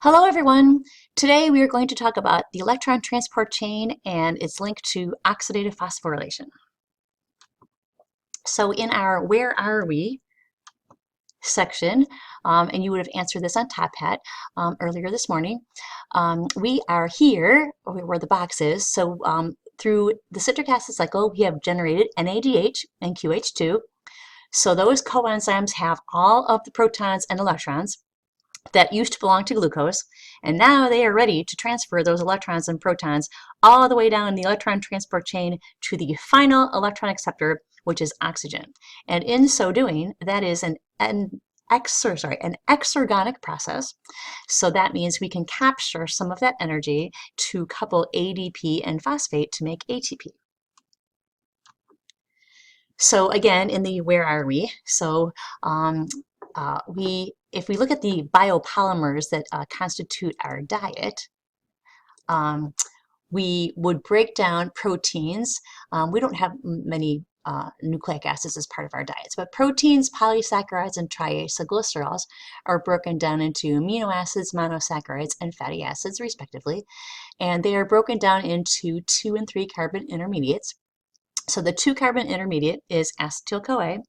Hello everyone! Today we are going to talk about the electron transport chain and its link to oxidative phosphorylation. So in our Where Are We section, and you would have answered this on Top Hat earlier this morning, we are here where the box is. So through the citric acid cycle we have generated NADH and QH2. So those coenzymes have all of the protons and electrons that used to belong to glucose, and now they are ready to transfer those electrons and protons all the way down the electron transport chain to the final electron acceptor, which is oxygen. And in so doing, that is an exergonic process. So that means we can capture some of that energy to couple ADP and phosphate to make ATP. So again, in the Where Are We? So if we look at the biopolymers that constitute our diet, we would break down proteins. We don't have many nucleic acids as part of our diets, but proteins, polysaccharides, and triacylglycerols are broken down into amino acids, monosaccharides, and fatty acids, respectively. And they are broken down into 2 and 3 carbon intermediates. So the 2 carbon intermediate is acetyl-CoA,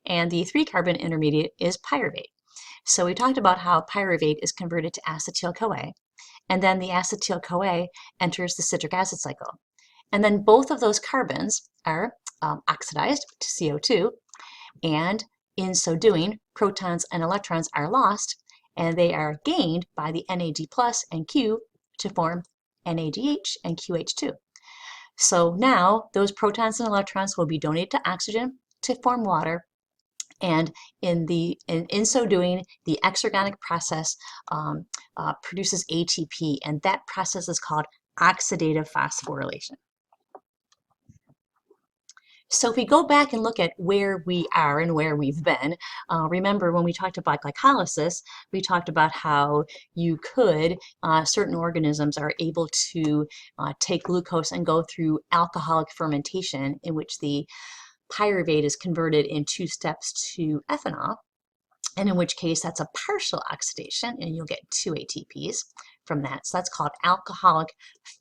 and the 3 carbon intermediate is pyruvate. So we talked about how pyruvate is converted to acetyl-CoA, and then the acetyl-CoA enters the citric acid cycle. And then both of those carbons are oxidized to CO2, and in so doing, protons and electrons are lost, and they are gained by the NAD plus and Q to form NADH and QH2. So now those protons and electrons will be donated to oxygen to form water, and in so doing, the exergonic process produces ATP, and that process is called oxidative phosphorylation. So if we go back and look at where we are and where we've been, remember when we talked about glycolysis, we talked about how you could, certain organisms are able to take glucose and go through alcoholic fermentation, in which the pyruvate is converted in 2 steps to ethanol, and in which case that's a partial oxidation, and you'll get 2 ATPs from that. So that's called alcoholic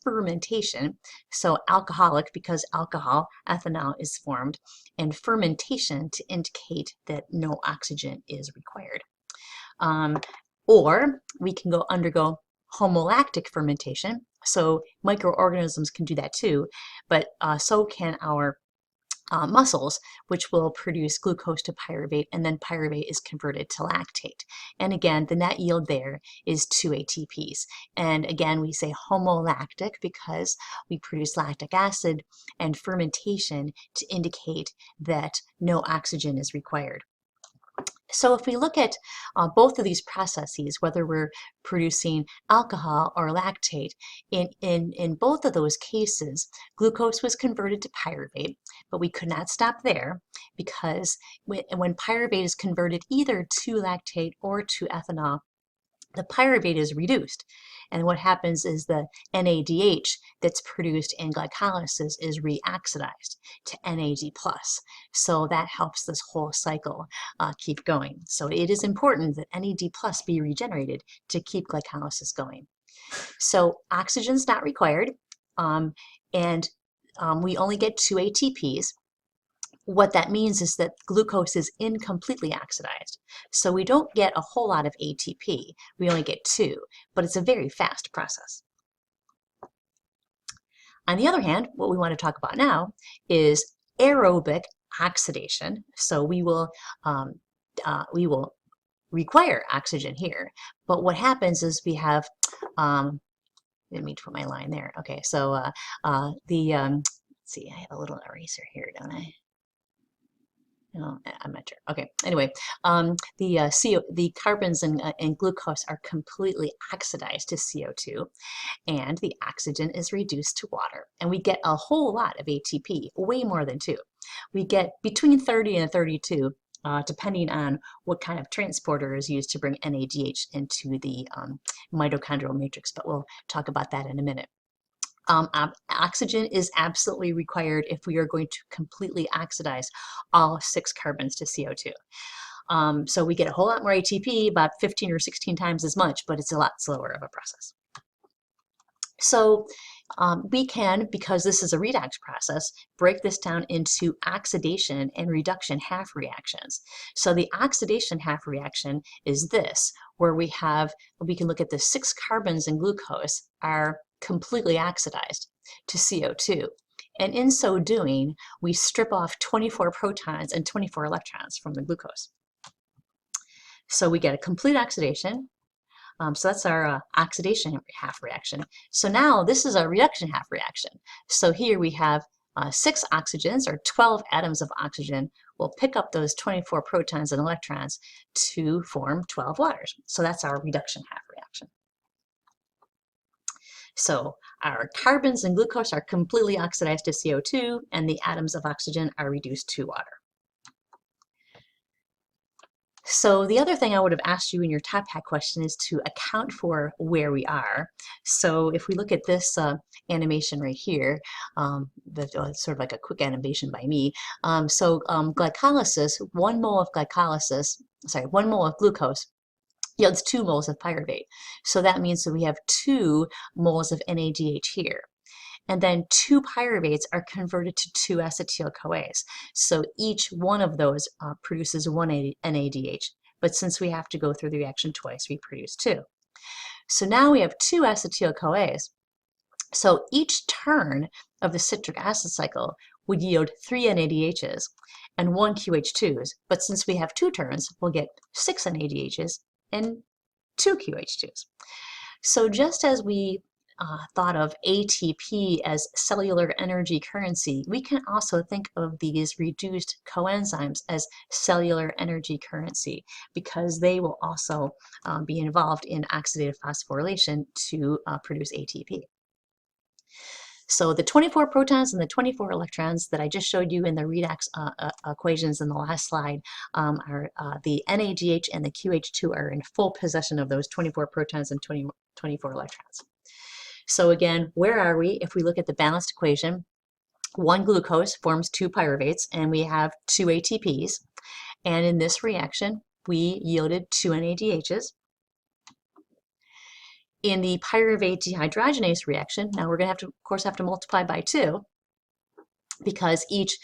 fermentation. So alcoholic because alcohol, ethanol, is formed, and fermentation to indicate that no oxygen is required. Or we can undergo homolactic fermentation. So microorganisms can do that too, but so can our muscles, which will produce glucose to pyruvate, and then pyruvate is converted to lactate. And again, the net yield there is 2 ATPs. And again, we say homolactic because we produce lactic acid, and fermentation to indicate that no oxygen is required. So if we look at both of these processes, whether we're producing alcohol or lactate, in both of those cases, glucose was converted to pyruvate, but we could not stop there, because when pyruvate is converted either to lactate or to ethanol, the pyruvate is reduced. And what happens is the NADH that's produced in glycolysis is reoxidized to NAD+. So that helps this whole cycle keep going. So it is important that NAD+ be regenerated to keep glycolysis going. So oxygen's not required, and we only get 2 ATPs. What that means is that glucose is incompletely oxidized. So we don't get a whole lot of ATP. We only get 2, but it's a very fast process. On the other hand, what we want to talk about now is aerobic oxidation. So we will require oxygen here. But what happens is we have, didn't mean to put my line there. Okay, so let's see, I have a little eraser here, don't I? No, I'm not sure. Okay, anyway, the carbons and glucose are completely oxidized to CO2, and the oxygen is reduced to water. And we get a whole lot of ATP, way more than 2. We get between 30 and 32, depending on what kind of transporter is used to bring NADH into the mitochondrial matrix, but we'll talk about that in a minute. Oxygen is absolutely required if we are going to completely oxidize all 6 carbons to CO2. So we get a whole lot more ATP, about 15 or 16 times as much, but it's a lot slower of a process. So we can, because this is a redox process, break this down into oxidation and reduction half reactions. So the oxidation half reaction is this, where we can look at the 6 carbons in glucose are completely oxidized to CO2. And in so doing, we strip off 24 protons and 24 electrons from the glucose. So we get a complete oxidation. So that's our oxidation half reaction. So now this is our reduction half reaction. So here we have 6 oxygens, or 12 atoms of oxygen. Will pick up those 24 protons and electrons to form 12 waters. So that's our reduction half reaction. So our carbons and glucose are completely oxidized to CO2, and the atoms of oxygen are reduced to water. So the other thing I would have asked you in your top hat question is to account for where we are. So if we look at this animation right here, that's sort of like a quick animation by me. Glycolysis, 1 mole of glucose yields 2 moles of pyruvate. So that means that we have 2 moles of NADH here. And then 2 pyruvates are converted to 2 acetyl-CoAs. So each one of those produces 1 NADH. But since we have to go through the reaction twice, we produce 2. So now we have 2 acetyl-CoAs. So each turn of the citric acid cycle would yield 3 NADHs and 1 QH2s. But since we have 2 turns, we'll get 6 NADHs and 2 QH2s. So just as we thought of ATP as cellular energy currency, we can also think of these reduced coenzymes as cellular energy currency, because they will also be involved in oxidative phosphorylation to produce ATP. So the 24 protons and the 24 electrons that I just showed you in the redox equations in the last slide are the NADH and the QH2 are in full possession of those 24 protons and 24 electrons. So again, where are we? If we look at the balanced equation, 1 glucose forms 2 pyruvates, and we have 2 ATPs. And in this reaction, we yielded 2 NADHs. In the pyruvate dehydrogenase reaction, now we're going to of course have to multiply by 2, because each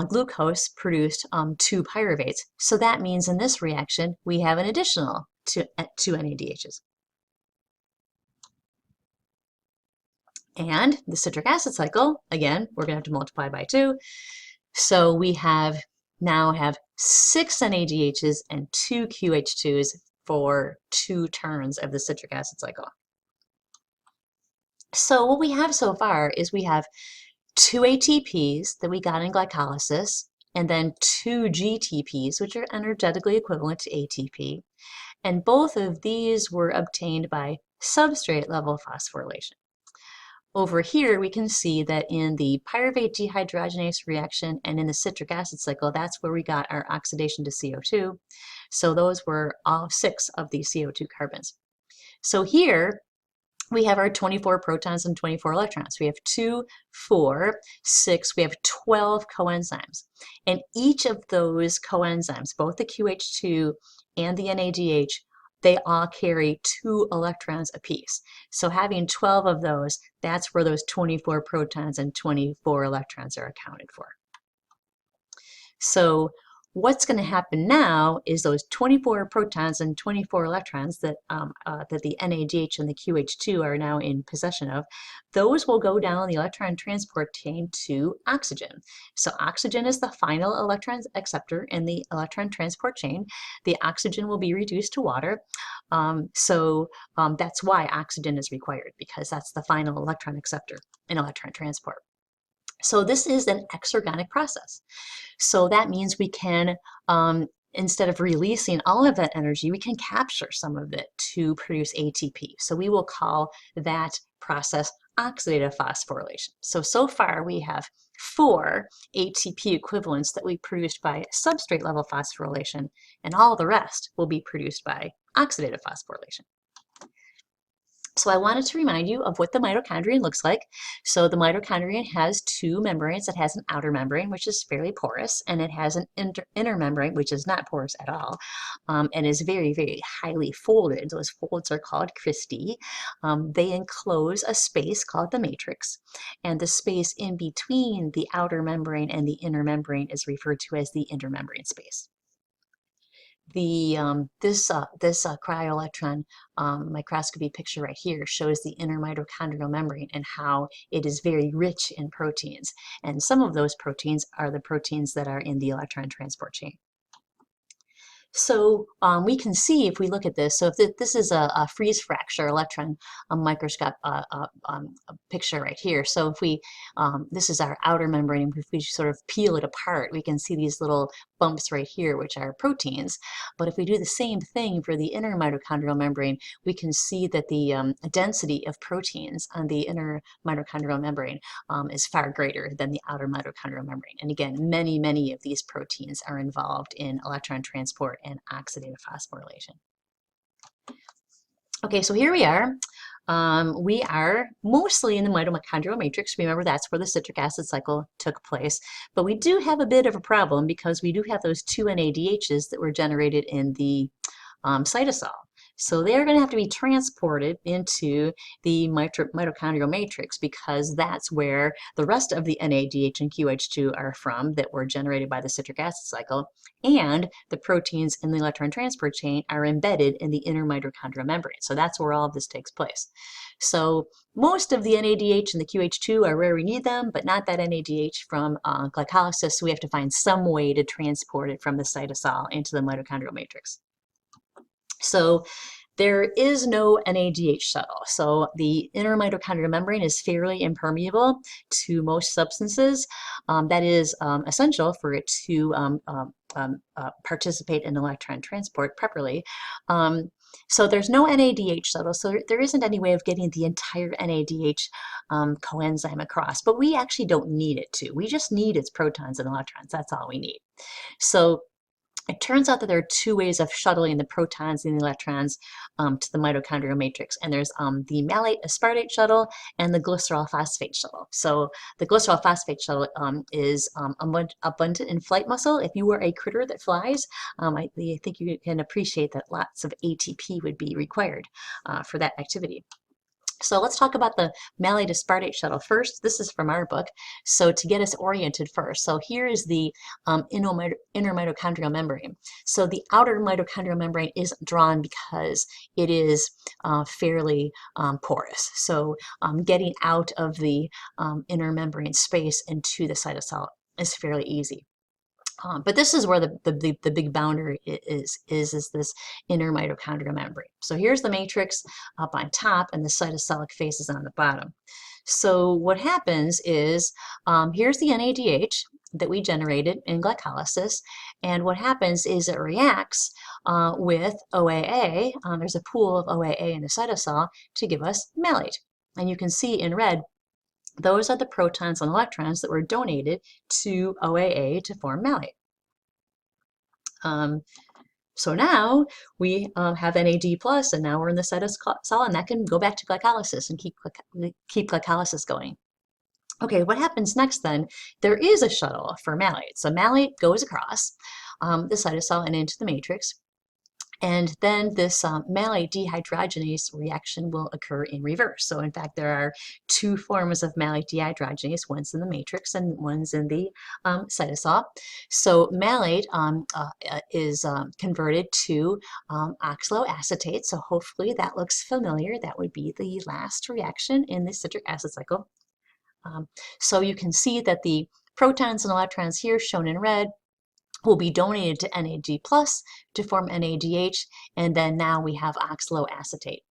glucose produced 2 pyruvates. So that means in this reaction, we have an additional 2 NADHs. And the citric acid cycle, again, we're going to have to multiply by 2. So we now have 6 NADHs and 2 QH2s for 2 turns of the citric acid cycle. So what we have so far is we have 2 ATPs that we got in glycolysis, and then 2 GTPs, which are energetically equivalent to ATP. And both of these were obtained by substrate level phosphorylation. Over here, we can see that in the pyruvate dehydrogenase reaction and in the citric acid cycle, that's where we got our oxidation to CO2. So those were all 6 of the CO2 carbons. So here, we have our 24 protons and 24 electrons. We have 2, 4, 6, we have 12 coenzymes. And each of those coenzymes, both the QH2 and the NADH, they all carry 2 electrons apiece. So having 12 of those, that's where those 24 protons and 24 electrons are accounted for. So what's going to happen now is those 24 protons and 24 electrons that the NADH and the QH2 are now in possession of, those will go down the electron transport chain to oxygen. So oxygen is the final electron acceptor in the electron transport chain. The oxygen will be reduced to water. That's why oxygen is required, because that's the final electron acceptor in electron transport. So this is an exergonic process. So that means we can, instead of releasing all of that energy, we can capture some of it to produce ATP. So we will call that process oxidative phosphorylation. So far we have 4 ATP equivalents that we produced by substrate level phosphorylation, and all the rest will be produced by oxidative phosphorylation. So I wanted to remind you of what the mitochondrion looks like. So the mitochondrion has two membranes. It has an outer membrane, which is fairly porous, and it has an inner membrane, which is not porous at all, and is very, very highly folded. Those folds are called cristae. They enclose a space called the matrix, and the space in between the outer membrane and the inner membrane is referred to as the intermembrane space. This cryo-electron microscopy picture right here shows the inner mitochondrial membrane and how it is very rich in proteins. And some of those proteins are the proteins that are in the electron transport chain. So we can see if we look at this, so if this is a freeze fracture electron microscope picture right here. So if we, this is our outer membrane, if we sort of peel it apart, we can see these little bumps right here, which are proteins. But if we do the same thing for the inner mitochondrial membrane, we can see that the density of proteins on the inner mitochondrial membrane is far greater than the outer mitochondrial membrane. And again, many, many of these proteins are involved in electron transport and oxidative phosphorylation. Okay, so here we are. We are mostly in the mitochondrial matrix. Remember, that's where the citric acid cycle took place. But we do have a bit of a problem because we do have those two NADHs that were generated in the cytosol. So they're going to have to be transported into the mitochondrial matrix because that's where the rest of the NADH and QH2 are from that were generated by the citric acid cycle, and the proteins in the electron transport chain are embedded in the inner mitochondrial membrane. So that's where all of this takes place. So most of the NADH and the QH2 are where we need them, but not that NADH from glycolysis. So we have to find some way to transport it from the cytosol into the mitochondrial matrix. So there is no NADH shuttle. So the inner mitochondrial membrane is fairly impermeable to most substances. That is essential for it to participate in electron transport properly. So there's no NADH shuttle, so there isn't any way of getting the entire NADH coenzyme across, but we actually don't need it to. We just need its protons and electrons. That's all we need. So it turns out that there are two ways of shuttling the protons and the electrons to the mitochondrial matrix. And there's the malate aspartate shuttle and the glycerol phosphate shuttle. So the glycerol phosphate shuttle is abundant in flight muscle. If you were a critter that flies, I think you can appreciate that lots of ATP would be required for that activity. So let's talk about the malate aspartate shuttle first. This is from our book. So to get us oriented first. So here is the inner mitochondrial membrane. So the outer mitochondrial membrane isn't drawn because it is fairly porous. So getting out of the inner membrane space into the cytosol is fairly easy. But this is where the big boundary is this inner mitochondrial membrane. So here's the matrix up on top and the cytosolic face is on the bottom. So what happens is here's the NADH that we generated in glycolysis, and what happens is it reacts with OAA. There's a pool of OAA in the cytosol to give us malate. And you can see in red, those are the protons and electrons that were donated to OAA to form malate. So now we have NAD+, and now we're in the cytosol, and that can go back to glycolysis and keep glycolysis going. Okay, what happens next then? There is a shuttle for malate. So malate goes across the cytosol and into the matrix. And then this malate dehydrogenase reaction will occur in reverse. So in fact, there are two forms of malate dehydrogenase. One's in the matrix and one's in the cytosol. So malate is converted to oxaloacetate. So hopefully that looks familiar. That would be the last reaction in the citric acid cycle. So you can see that the protons and electrons here shown in red will be donated to NAD+ to form NADH, and then now we have oxaloacetate.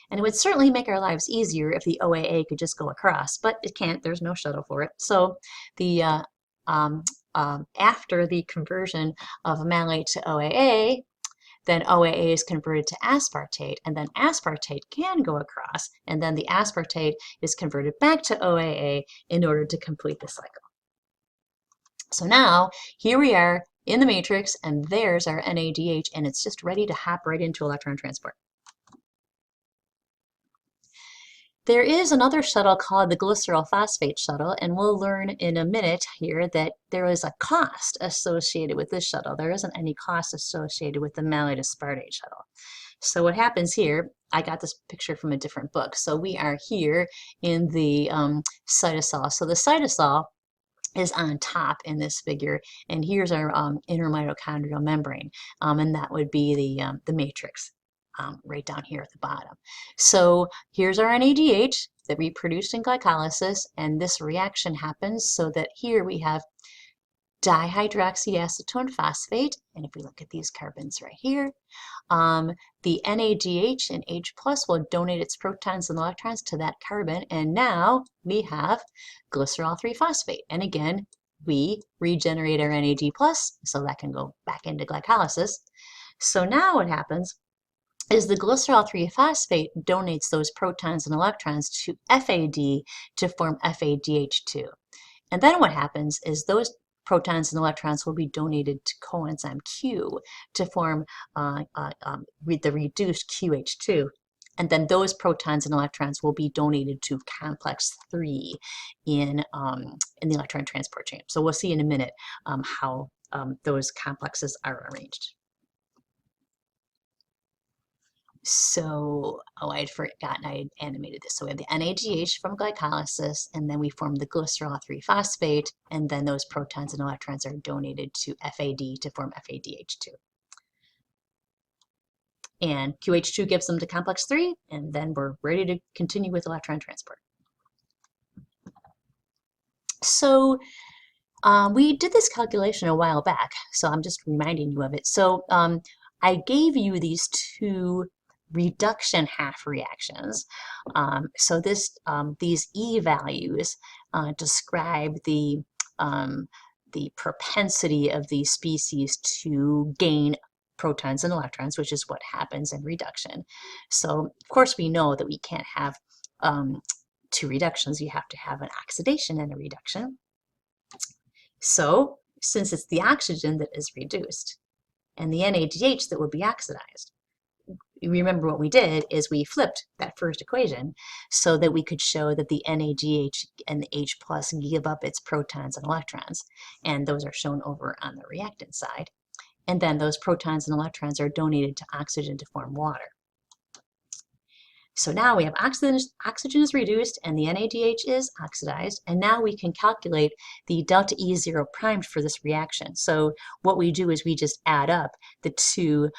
And it would certainly make our lives easier if the OAA could just go across, but it can't. There's no shuttle for it. So the after the conversion of malate to OAA, then OAA is converted to aspartate, and then aspartate can go across, and then the aspartate is converted back to OAA in order to complete the cycle. So now, here we are in the matrix, and there's our NADH, and it's just ready to hop right into electron transport. There is another shuttle called the glycerol phosphate shuttle, and we'll learn in a minute here that there is a cost associated with this shuttle. There isn't any cost associated with the malate aspartate shuttle. So what happens here, I got this picture from a different book. So we are here in the cytosol. So the cytosol is on top in this figure, and here's our inner mitochondrial membrane, and that would be the matrix right down here at the bottom. So here's our NADH that we produced in glycolysis, and this reaction happens so that here we have dihydroxyacetone phosphate, and if we look at these carbons right here, the NADH and H plus will donate its protons and electrons to that carbon, and now we have glycerol 3-phosphate. And again, we regenerate our NAD plus, so that can go back into glycolysis. So now what happens is the glycerol 3-phosphate donates those protons and electrons to FAD to form FADH2. And then what happens is those protons and electrons will be donated to coenzyme Q to form the reduced QH2. And then those protons and electrons will be donated to complex 3 in the electron transport chain. So we'll see in a minute how those complexes are arranged. So, I'd forgotten I had animated this. So we have the NADH from glycolysis, and then we form the glycerol 3-phosphate, and then those protons and electrons are donated to FAD to form FADH2. And QH2 gives them to complex 3, and then we're ready to continue with electron transport. So we did this calculation a while back, so I'm just reminding you of it. So I gave you these two reduction half reactions. So these E values describe the propensity of these species to gain protons and electrons, which is what happens in reduction. So of course we know that we can't have two reductions. You have to have an oxidation and a reduction. So since it's the oxygen that is reduced and the NADH that will be oxidized, remember what we did is we flipped that first equation so that we could show that the NADH and the H plus give up its protons and electrons, and those are shown over on the reactant side. And then those protons and electrons are donated to oxygen to form water. So now we have oxygen is reduced and the NADH is oxidized, and now we can calculate the delta E0 primed for this reaction. So what we do is we just add up the two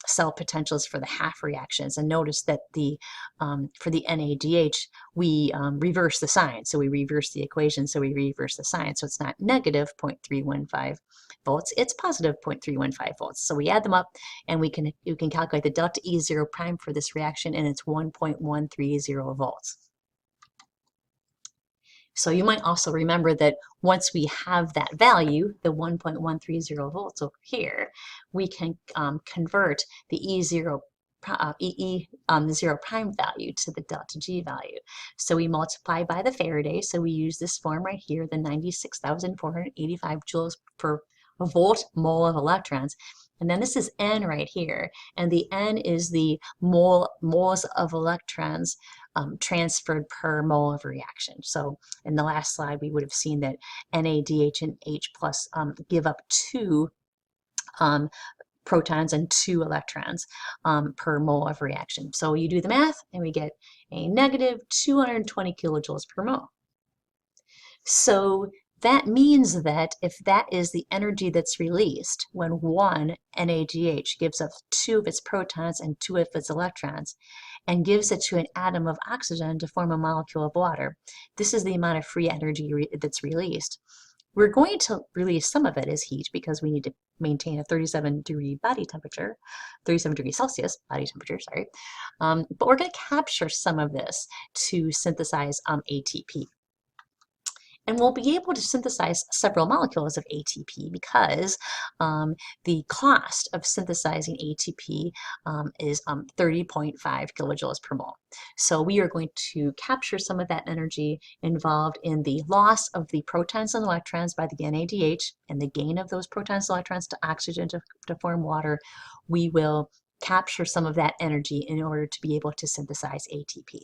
cell potentials for the half reactions, and notice that for the NADH we reverse the sign. So we reverse the equation, so we reverse the sign. So it's not negative 0.315 volts, it's positive 0.315 volts. So we add them up, and you can calculate the delta E0 prime for this reaction, and it's 1.130 volts. So you might also remember that once we have that value, the 1.130 volts over here, we can convert the E0 prime value to the delta G value. So we multiply by the Faraday, so we use this form right here, the 96,485 joules per volt mole of electrons. And then this is N right here, and the N is the moles of electrons transferred per mole of reaction. So in the last slide, we would have seen that NADH and H plus give up 2 protons and 2 electrons per mole of reaction. So you do the math, and we get a negative 220 kilojoules per mole. So that means that if that is the energy that's released when one NADH gives up 2 of its protons and 2 of its electrons and gives it to an atom of oxygen to form a molecule of water, this is the amount of free energy that's released. We're going to release some of it as heat because we need to maintain a 37-degree body temperature, 37 degrees Celsius body temperature, sorry. But we're going to capture some of this to synthesize ATP. And we'll be able to synthesize several molecules of ATP because the cost of synthesizing ATP is 30.5 kilojoules per mole. So we are going to capture some of that energy involved in the loss of the protons and electrons by the NADH and the gain of those protons and electrons to oxygen to form water. We will capture some of that energy in order to be able to synthesize ATP.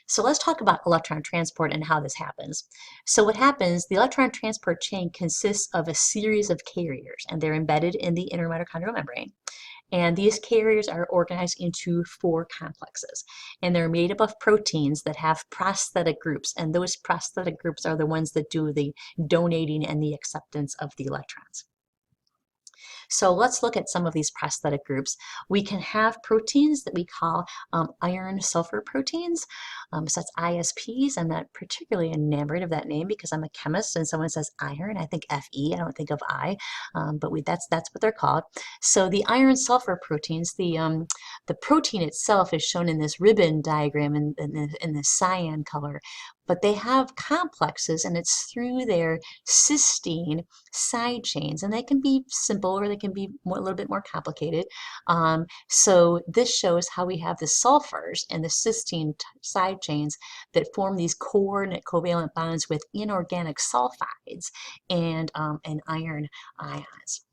So let's talk about electron transport and how this happens. So what happens, the electron transport chain consists of a series of carriers, and they're embedded in the inner mitochondrial membrane. And these carriers are organized into 4 complexes, and they're made up of proteins that have prosthetic groups, and those prosthetic groups are the ones that do the donating and the acceptance of the electrons. So let's look at some of these prosthetic groups. We can have proteins that we call iron sulfur proteins. So that's ISPs. I'm not particularly enamored of that name because I'm a chemist and someone says iron, I think Fe, I don't think of I, but that's what they're called. So the iron sulfur proteins, the protein itself is shown in this ribbon diagram in the cyan color, but they have complexes, and it's through their cysteine side chains, and they can be simple or they can be a little bit more complicated. So this shows how we have the sulfurs and the cysteine side chains that form these coordinate covalent bonds with inorganic sulfides and iron ions.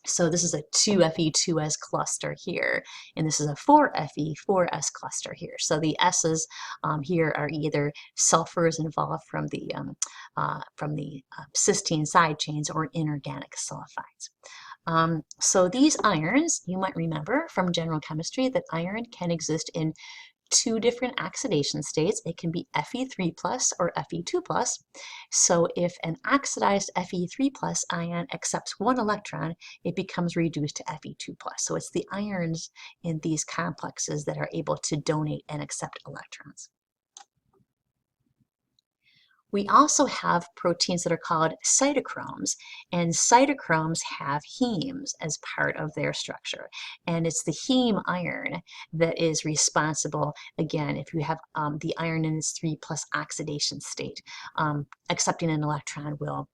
So this is a 2Fe2S cluster here, and this is a 4Fe4S cluster here. So the S's here are either sulfurs involved from the cysteine side chains or inorganic sulfides. So these irons, you might remember from general chemistry that iron can exist in 2 different oxidation states. It can be Fe3 plus or Fe2 plus. So if an oxidized Fe3 plus ion accepts 1 electron, it becomes reduced to Fe2 plus. So it's the irons in these complexes that are able to donate and accept electrons. We also have proteins that are called cytochromes, and cytochromes have hemes as part of their structure. And it's the heme iron that is responsible, again, if you have the iron in its 3+ oxidation state, accepting an electron will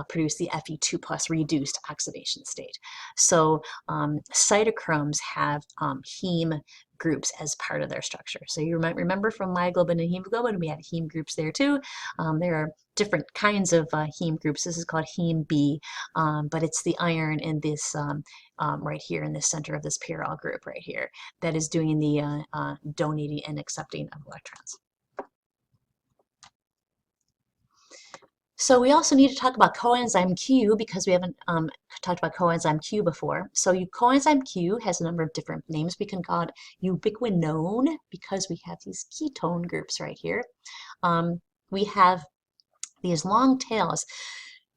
produce the Fe2 plus reduced oxidation state. So cytochromes have heme groups as part of their structure. So you might remember from myoglobin and hemoglobin, we have heme groups there too. There are different kinds of heme groups. This is called heme B, but it's the iron in this right here in the center of this pyrrole group right here that is doing the donating and accepting of electrons. So we also need to talk about coenzyme Q because we haven't talked about coenzyme Q before. So coenzyme Q has a number of different names. We can call it ubiquinone because we have these ketone groups right here. We have these long tails.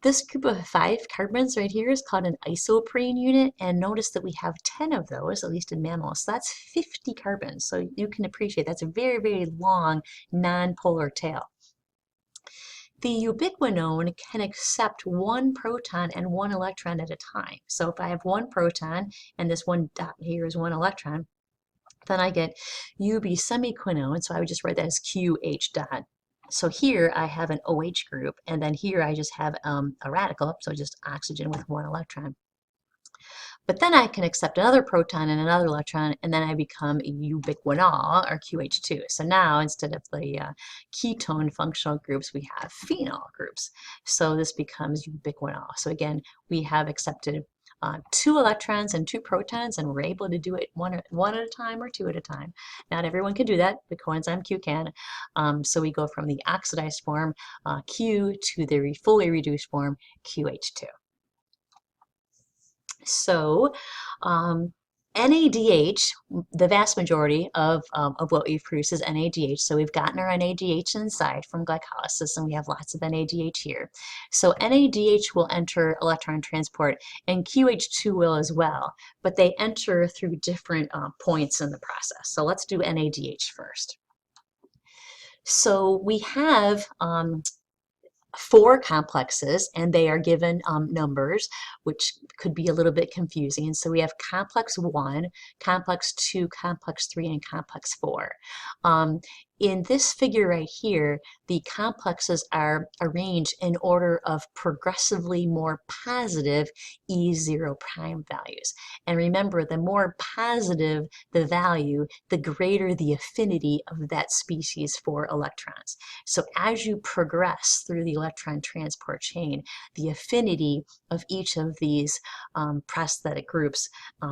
This group of 5 carbons right here is called an isoprene unit, and notice that we have 10 of those, at least in mammals. So that's 50 carbons. So you can appreciate that's a very, very long nonpolar tail. The ubiquinone can accept 1 proton and 1 electron at a time. So if I have 1 proton and this 1 dot here is 1 electron, then I get UB semiquinone. So I would just write that as QH dot. So here I have an OH group, and then here I just have a radical, so just oxygen with 1 electron. But then I can accept another proton and another electron, and then I become ubiquinol, or QH2. So now, instead of the ketone functional groups, we have phenol groups. So this becomes ubiquinol. So again, we have accepted 2 electrons and 2 protons, and we're able to do it one at a time or 2 at a time. Not everyone can do that, but coenzyme Q can. So we go from the oxidized form, Q, to the fully reduced form, QH2. So NADH, the vast majority of what we've produced is NADH. So we've gotten our NADH inside from glycolysis, and we have lots of NADH here. So NADH will enter electron transport, and QH2 will as well, but they enter through different points in the process. So let's do NADH first. So we have 4 complexes, and they are given numbers, which could be a little bit confusing. So we have complex 1, complex 2, complex 3, and complex 4. in this figure right here, the complexes are arranged in order of progressively more positive E0 prime values. And remember, the more positive the value, the greater the affinity of that species for electrons. So as you progress through the electron transport chain, the affinity of each of these prosthetic groups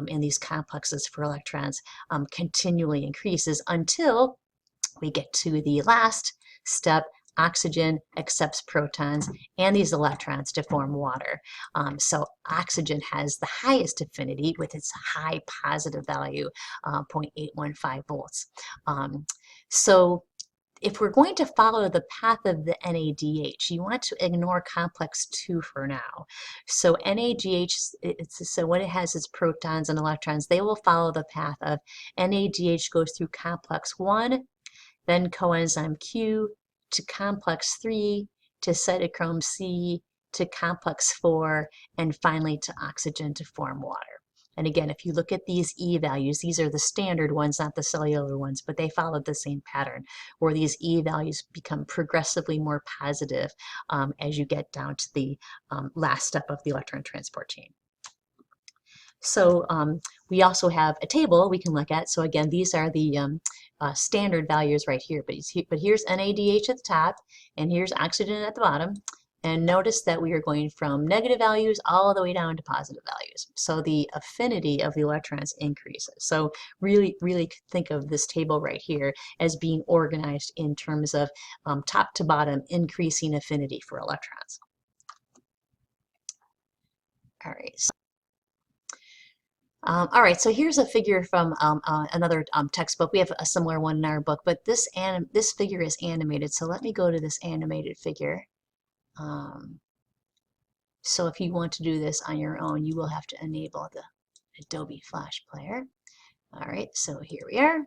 in these complexes for electrons continually increases until we get to the last step. Oxygen accepts protons and these electrons to form water. So oxygen has the highest affinity with its high positive value, 0.815 volts. So if we're going to follow the path of the NADH, you want to ignore complex 2 for now. So NADH, so when it has its protons and electrons, they will follow the path of NADH goes through complex 1, then coenzyme Q, to complex 3, to cytochrome C, to complex 4, and finally to oxygen to form water. And again, if you look at these E values, these are the standard ones, not the cellular ones, but they follow the same pattern, where these E values become progressively more positive as you get down to the last step of the electron transport chain. So we also have a table we can look at. So again, these are the standard values right here. But here's NADH at the top, and here's oxygen at the bottom. And notice that we are going from negative values all the way down to positive values. So the affinity of the electrons increases. So really think of this table right here as being organized in terms of top to bottom increasing affinity for electrons. All right. All right, so here's a figure from another textbook. We have a similar one in our book, but this figure is animated. So let me go to this animated figure. So if you want to do this on your own, you will have to enable the Adobe Flash Player. All right, so here we are.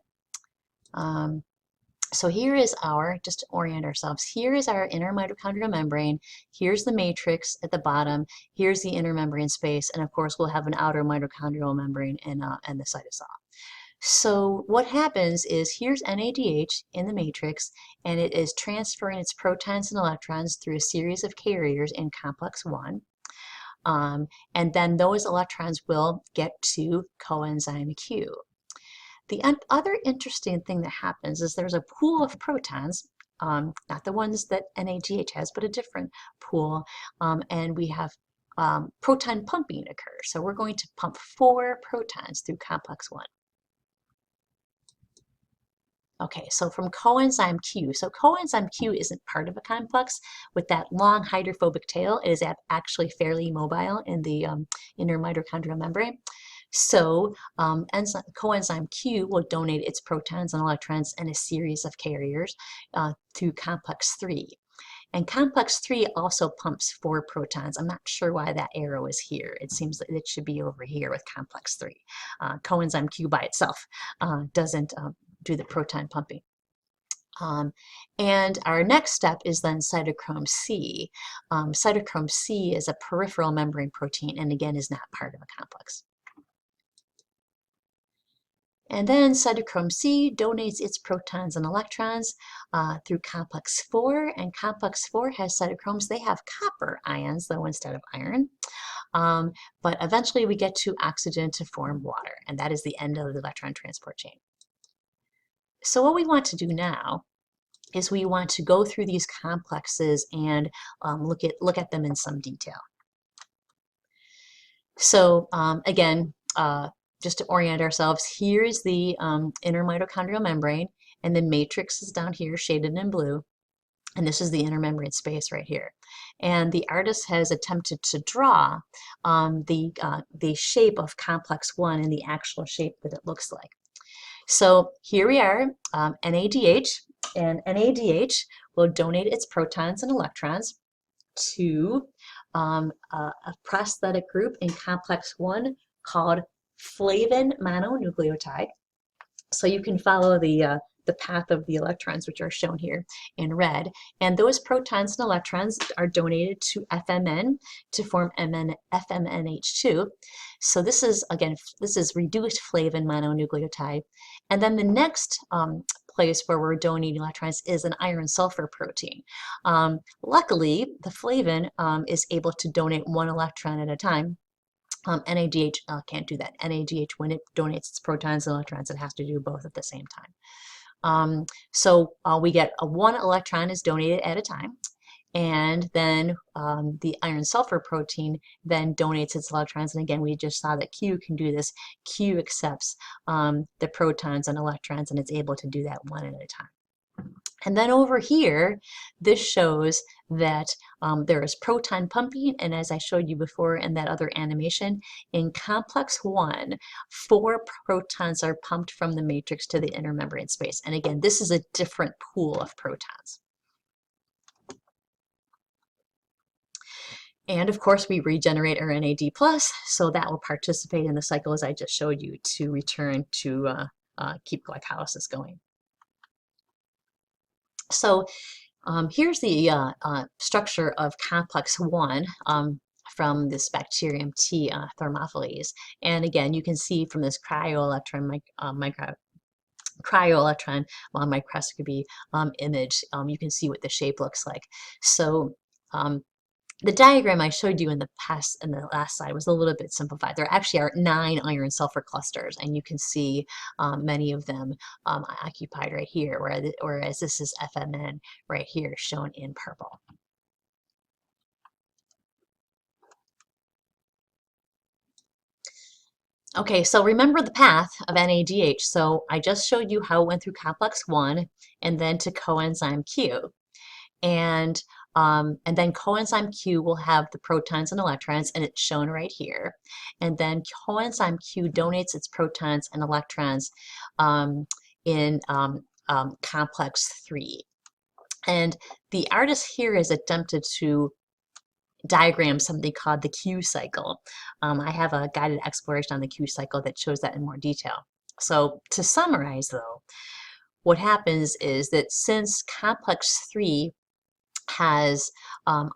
So here is our, just to orient ourselves, here is our inner mitochondrial membrane. Here's the matrix at the bottom. Here's the inner membrane space. And of course, we'll have an outer mitochondrial membrane and the cytosol. So what happens is here's NADH in the matrix, and it is transferring its protons and electrons through a series of carriers in complex 1. And then those electrons will get to coenzyme Q. The other interesting thing that happens is there's a pool of protons, not the ones that NADH has, but a different pool, and we have proton pumping occur. So we're going to pump 4 protons through complex 1. Okay, so from coenzyme Q. So coenzyme Q isn't part of a complex. With that long hydrophobic tail, it is actually fairly mobile in the inner mitochondrial membrane. So coenzyme Q will donate its protons and electrons in a series of carriers through complex 3. And complex 3 also pumps 4 protons. I'm not sure why that arrow is here. It seems that it should be over here with complex 3. Coenzyme Q by itself doesn't do the proton pumping. And our next step is then cytochrome C. Cytochrome C is a peripheral membrane protein and again is not part of a complex. And then cytochrome C donates its protons and electrons through complex 4, and complex 4 has cytochromes. They have copper ions, though, instead of iron. But eventually we get to oxygen to form water, and that is the end of the electron transport chain. So what we want to do now is we want to go through these complexes and look at them in some detail. So again, just to orient ourselves, here is the inner mitochondrial membrane, and the matrix is down here shaded in blue, and this is the inner membrane space right here. And the artist has attempted to draw the shape of complex 1 and the actual shape that it looks like. So here we are, NADH, and NADH will donate its protons and electrons to a prosthetic group in complex 1 called flavin mononucleotide. So you can follow the path of the electrons, which are shown here in red. And those protons and electrons are donated to FMN to form FMNH2. So this is, again, this is reduced flavin mononucleotide. And then the next place where we're donating electrons is an iron-sulfur protein. Luckily, the flavin is able to donate one electron at a time. NADH can't do that. NADH, when it donates its protons and electrons, it has to do both at the same time. So we get one electron is donated at a time, and then the iron-sulfur protein then donates its electrons. And again, we just saw that Q can do this. Q accepts the protons and electrons, and it's able to do that one at a time. And then over here, this shows that there is proton pumping, and as I showed you before in that other animation, in complex 1, 4 protons are pumped from the matrix to the inner membrane space. And again, this is a different pool of protons. And of course, we regenerate our NAD+, so that will participate in the cycle as I just showed you to return to keep glycolysis going. So here's the structure of complex 1 from this bacterium T thermophilase. And again, you can see from this cryo-electron microscopy image, you can see what the shape looks like. So the diagram I showed you in the last slide was a little bit simplified. There actually are 9 iron-sulfur clusters, and you can see many of them occupied right here, whereas this is FMN right here, shown in purple. Okay, so remember the path of NADH. So I just showed you how it went through complex 1 and then to coenzyme Q. And then coenzyme Q will have the protons and electrons, and it's shown right here. And then coenzyme Q donates its protons and electrons in complex 3. And the artist here has attempted to diagram something called the Q cycle. I have a guided exploration on the Q cycle that shows that in more detail. So to summarize, though, what happens is that since complex 3 has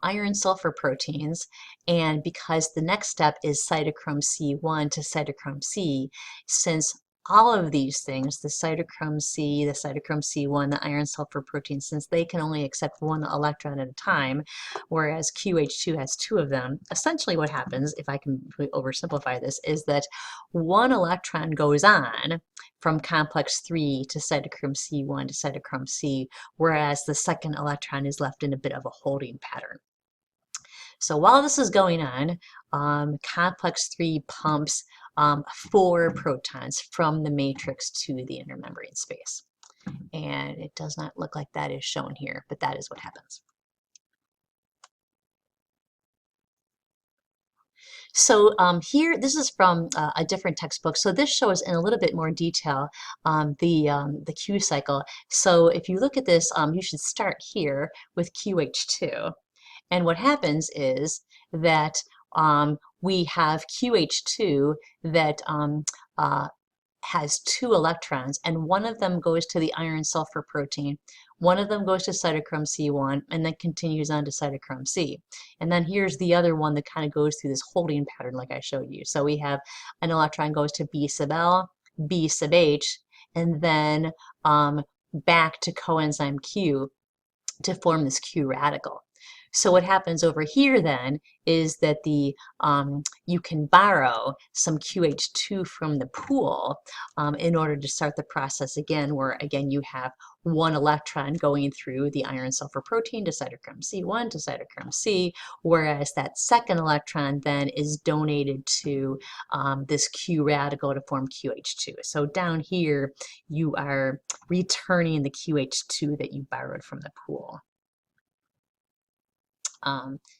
iron-sulfur proteins, and because the next step is cytochrome C1 to cytochrome C, since all of these things, the cytochrome C, the cytochrome C1, the iron-sulfur proteins, since they can only accept one electron at a time, whereas QH2 has 2 of them, essentially what happens, if I can really oversimplify this, is that one electron goes on from complex 3 to cytochrome C1 to cytochrome C, whereas the second electron is left in a bit of a holding pattern. So while this is going on, complex 3 pumps 4 protons from the matrix to the inner membrane space. And it does not look like that is shown here, but that is what happens. So here, this is from a different textbook. So this shows in a little bit more detail the Q cycle. So if you look at this, you should start here with QH2. And what happens is that we have QH2 that has 2 electrons, and one of them goes to the iron-sulfur protein, one of them goes to cytochrome C1, and then continues on to cytochrome C. And then here's the other one that kind of goes through this holding pattern like I showed you. So we have an electron goes to B sub L, B sub H, and then back to coenzyme Q to form this Q radical. So what happens over here then is that you can borrow some QH2 from the pool in order to start the process again, where again you have one electron going through the iron-sulfur protein to cytochrome C1 to cytochrome C, whereas that second electron then is donated to this Q radical to form QH2. So down here you are returning the QH2 that you borrowed from the pool.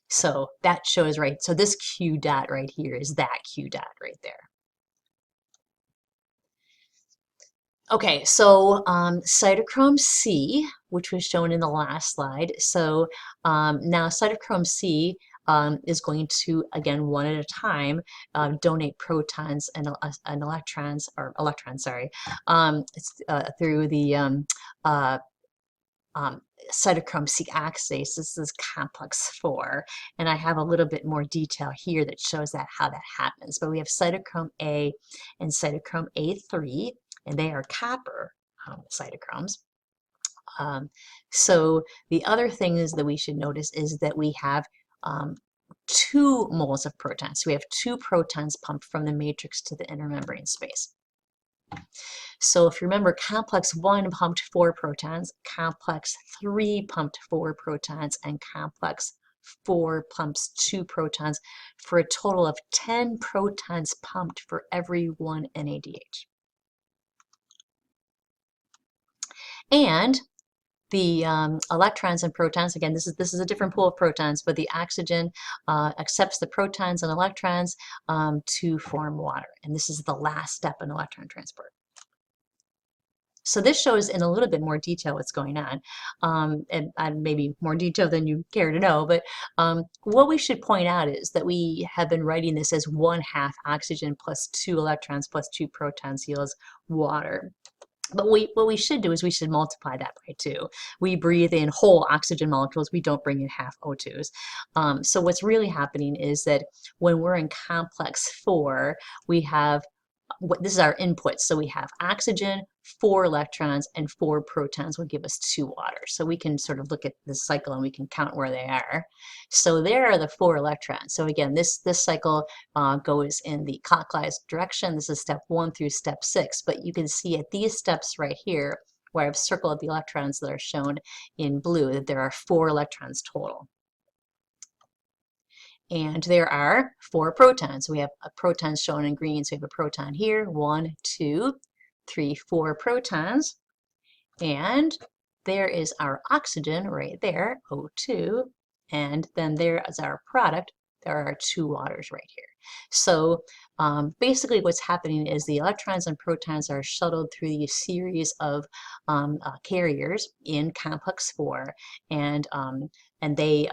So that shows, right, so this Q dot right here is that Q dot right there. Okay, so cytochrome C, which was shown in the last slide. So now cytochrome C is going to, again, one at a time, donate protons and electrons, through the cytochrome C oxidase. This is complex 4, and I have a little bit more detail here that shows how that happens. But we have cytochrome A and cytochrome A3, and they are copper cytochromes. So the other thing is that we should notice is that we have 2 moles of protons. So we have 2 protons pumped from the matrix to the intermembrane space. So if you remember, complex 1 pumped 4 protons, complex 3 pumped 4 protons, and complex 4 pumps 2 protons for a total of 10 protons pumped for every 1 NADH. And the electrons and protons, again, this is a different pool of protons, but the oxygen accepts the protons and electrons to form water. And this is the last step in electron transport. So this shows in a little bit more detail what's going on, and maybe more detail than you care to know, but what we should point out is that we have been writing this as 1/2 oxygen plus 2 electrons plus 2 protons equals water. But what we should do is we should multiply that by 2. We breathe in whole oxygen molecules. We don't bring in half O2s. So what's really happening is that when we're in complex 4, we have, this is our input. So we have oxygen, 4 electrons, and 4 protons will give us 2 water. So we can sort of look at this cycle and we can count where they are. So there are the 4 electrons. So again, this cycle goes in the clockwise direction. This is step 1 through step 6. But you can see at these steps right here, where I've circled the electrons that are shown in blue, that there are 4 electrons total. And there are 4 protons. We have a proton shown in green. So we have a proton here, 1, 2, 3, 4 protons. And there is our oxygen right there, O2. And then there is our product. There are 2 waters right here. So basically what's happening is the electrons and protons are shuttled through these series of carriers in complex 4, and they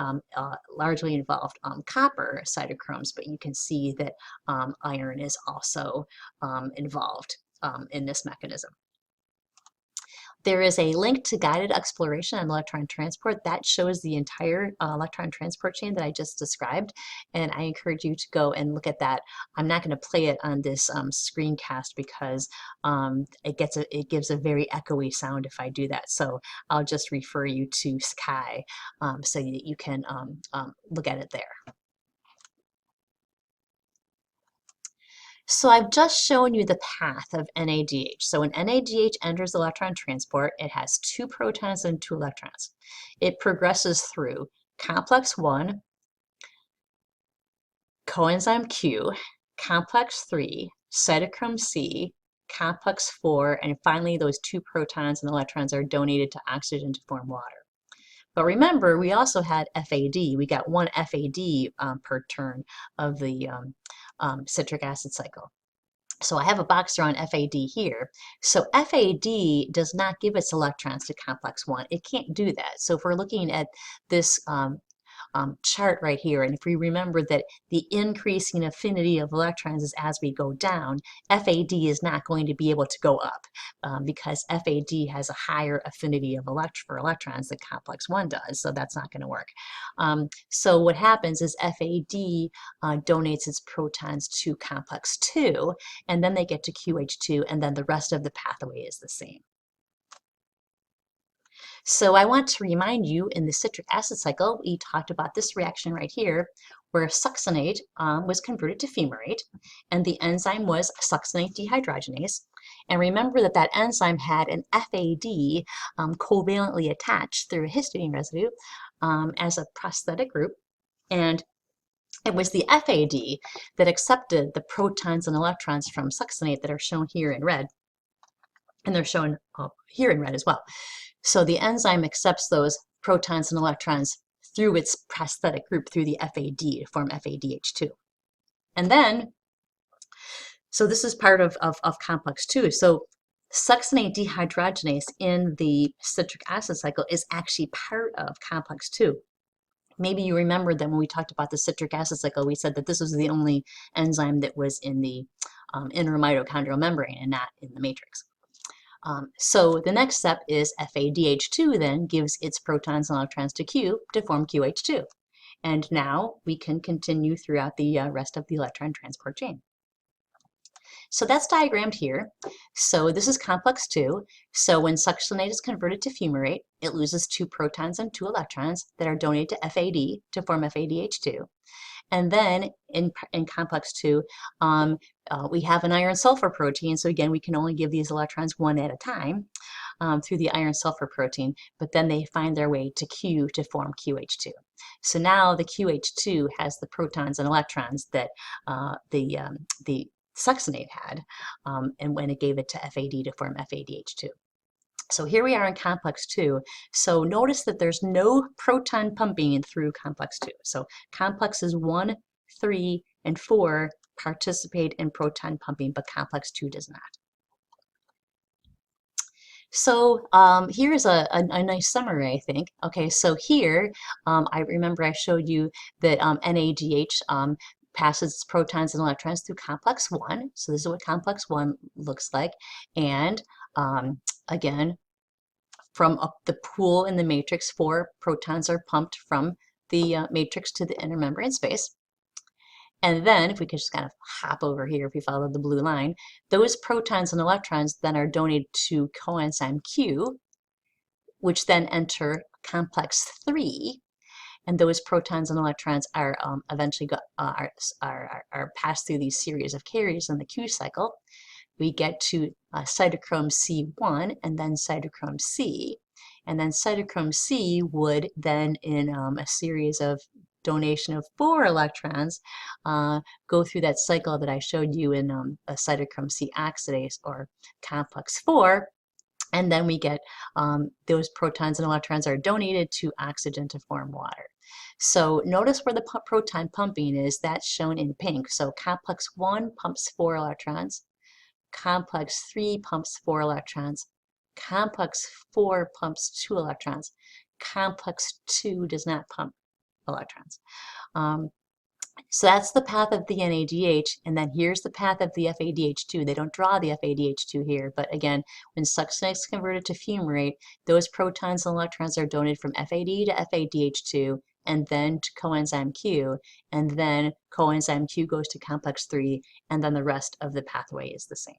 largely involved copper cytochromes, but you can see that iron is also involved in this mechanism. There is a link to guided exploration on electron transport that shows the entire electron transport chain that I just described, and I encourage you to go and look at that. I'm not going to play it on this screencast because it gives a very echoey sound if I do that. So I'll just refer you to Sky so that you can look at it there. So I've just shown you the path of NADH. So when NADH enters electron transport, it has 2 protons and 2 electrons. It progresses through complex 1, coenzyme Q, complex 3, cytochrome C, complex 4, and finally those 2 protons and electrons are donated to oxygen to form water. But remember, we also had FAD. We got 1 FAD per turn of the citric acid cycle. So I have a box drawn FAD here. So FAD does not give its electrons to complex 1. It can't do that. So if we're looking at this chart right here, and if we remember that the increasing affinity of electrons is as we go down, FAD is not going to be able to go up because FAD has a higher affinity for electrons than complex 1 does, so that's not going to work. So what happens is FAD donates its protons to complex 2, and then they get to QH2, and then the rest of the pathway is the same. So I want to remind you, in the citric acid cycle, we talked about this reaction right here, where succinate was converted to fumarate, and the enzyme was succinate dehydrogenase. And remember that that enzyme had an FAD covalently attached through a histidine residue as a prosthetic group, and it was the FAD that accepted the protons and electrons from succinate that are shown here in red, and they're shown here in red as well. So the enzyme accepts those protons and electrons through its prosthetic group, through the FAD, to form FADH2. And then, so this is part of complex 2. So succinate dehydrogenase in the citric acid cycle is actually part of complex 2. Maybe you remember that when we talked about the citric acid cycle, we said that this was the only enzyme that was in the inner mitochondrial membrane and not in the matrix. So the next step is FADH2 then gives its protons and electrons to Q to form QH2. And now we can continue throughout the rest of the electron transport chain. So that's diagrammed here. So this is complex 2. So when succinate is converted to fumarate, it loses 2 protons and 2 electrons that are donated to FAD to form FADH2. And then in complex 2, we have an iron sulfur protein. So again, we can only give these electrons one at a time through the iron sulfur protein, but then they find their way to Q to form QH2. So now the QH2 has the protons and electrons that the succinate had, and when it gave it to FAD to form FADH2. So here we are in complex 2. So notice that there's no proton pumping through complex 2. So complexes 1, 3, and 4 participate in proton pumping, but complex 2 does not. So here's a nice summary, I think. Okay, so here, I remember I showed you that NADH passes protons and electrons through complex 1. So this is what complex 1 looks like. And again, from the pool in the matrix, 4 protons are pumped from the matrix to the inner membrane space. And then, if we could just kind of hop over here, if we follow the blue line, those protons and electrons then are donated to coenzyme Q, which then enter complex 3. And those protons and electrons are eventually are passed through these series of carriers in the Q cycle. We get to cytochrome C1 and then cytochrome C. And then cytochrome C would then, in a series of donation of 4 electrons, go through that cycle that I showed you in a cytochrome C oxidase or complex 4. And then we get those protons and electrons are donated to oxygen to form water. So notice where the proton pumping is. That's shown in pink. So complex 1 pumps 4 electrons. Complex 3 pumps 4 electrons. Complex 4 pumps 2 electrons. Complex 2 does not pump electrons. So that's the path of the NADH, and then here's the path of the FADH2. They don't draw the FADH2 here, but again, when succinate is converted to fumarate, those protons and electrons are donated from FAD to FADH2, and then to coenzyme Q, and then coenzyme Q goes to complex 3, and then the rest of the pathway is the same.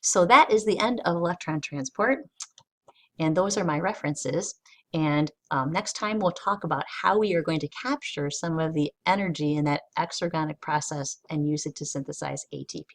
So that is the end of electron transport, and those are my references. And next time we'll talk about how we are going to capture some of the energy in that exergonic process and use it to synthesize ATP.